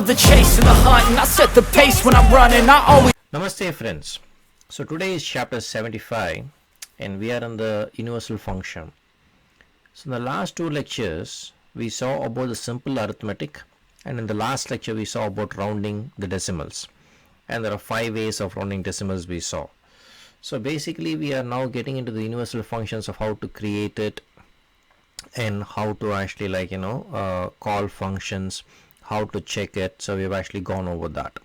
love the chase and the hunt, and I set the pace when I'm running. I always Namaste friends. So today is chapter 75 and we are on the universal function. So in the last two lectures we saw about the simple arithmetic, and in the last lecture we saw about rounding the decimals, and there are 5 ways of rounding decimals we saw. So basically we are now getting into the universal functions of how to create it and how to actually call functions, how to check it. So we've actually gone over that.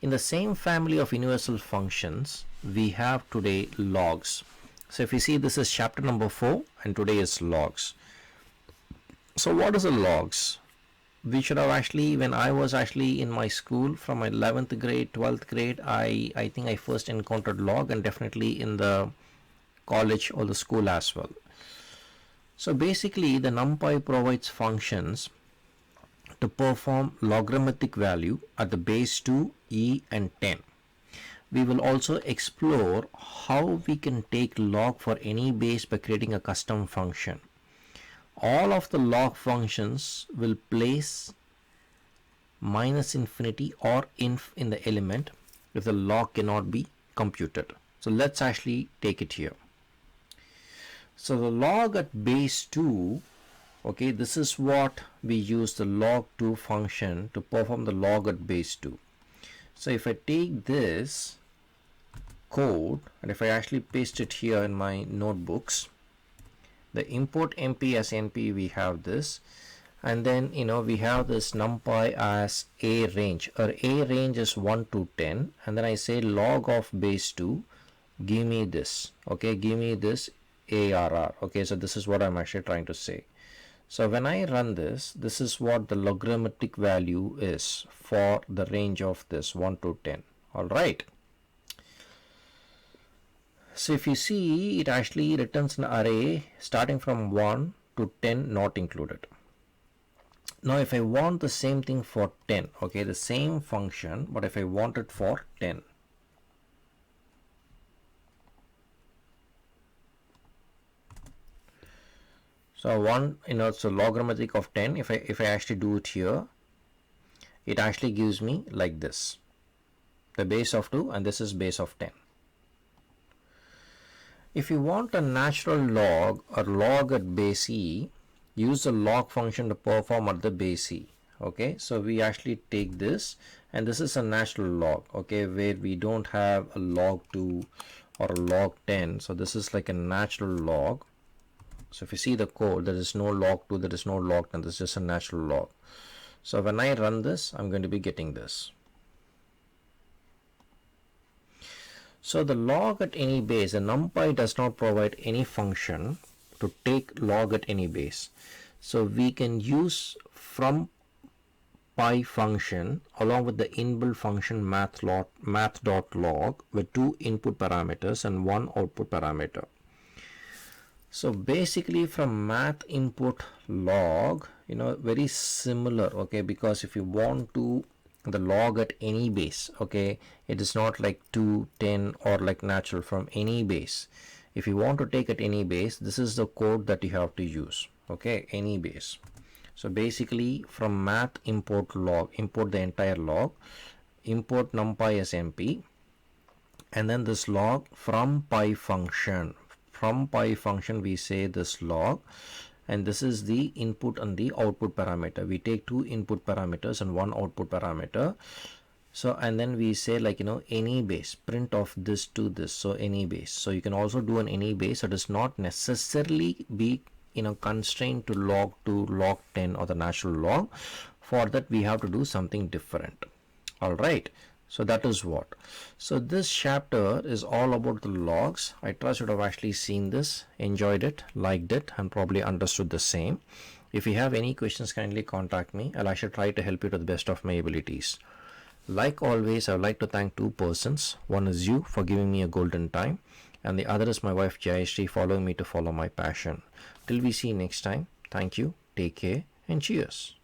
In the same family of universal functions we have today logs. So if you see, this is chapter number 4 and today is logs. So what is a logs? We should have actually, when I was actually in my school from my 11th grade, 12th grade, I think I first encountered log, and definitely in the college or the school as well. So basically the NumPy provides functions to perform logarithmic value at the base 2, e and 10. We will also explore how we can take log for any base by creating a custom function. All of the log functions will place minus infinity or inf in the element if the log cannot be computed. So let's actually take it here. So the log at base 2, okay, this is what we use the log2 function to perform the log at base 2. So if I take this code and if I actually paste it here in my notebooks, the import mp as np, we have this, and then we have this numpy as a range. Our a range is 1 to 10, and then I say log of base 2, give me this, okay, give me this arr. Okay, so this is what I'm actually trying to say. So when I run this, this is what the logarithmic value is for the range of this 1 to 10. All right. So if you see, it actually returns an array starting from 1 to 10 not included. Now if I want the same thing for 10, okay, the same function, but if I want it for 10. So so logarithmic of 10, if I actually do it here, it actually gives me like this, the base of 2, and this is base of 10. If you want a natural log or log at base e, use the log function to perform at the base e. Okay, so we actually take this, and this is a natural log, okay, where we don't have a log 2 or a log 10. So this is like a natural log. So if you see the code, there is no log 2, there is no log 10, this is just a natural log. So when I run this, I'm going to be getting this. So the log at any base, the NumPy does not provide any function to take log at any base. So we can use from py function along with the inbuilt function math.log with 2 input parameters and 1 output parameter. So basically from math input log, very similar, okay, because if you want to the log at any base, okay, it is not like 2, 10 or like natural, from any base. If you want to take at any base, this is the code that you have to use, okay, any base. So basically from math import log, import the entire log, import numpy as mp, and then this log from py function. From py function we say this log, and this is the input and the output parameter. We take 2 input parameters and 1 output parameter. So and then we say any base, print of this to this, so any base. So you can also do an any base. It does not necessarily be constrained to log 2, log 10 or the natural log. For that we have to do something different. All right. So that is what. So this chapter is all about the logs. I trust you have actually seen this, enjoyed it, liked it, and probably understood the same. If you have any questions, kindly contact me. I'll actually try to help you to the best of my abilities. Like always, I would like to thank 2 persons. One is you for giving me a golden time, and the other is my wife Jayashree, following me to follow my passion. Till we see next time, thank you, take care, and cheers.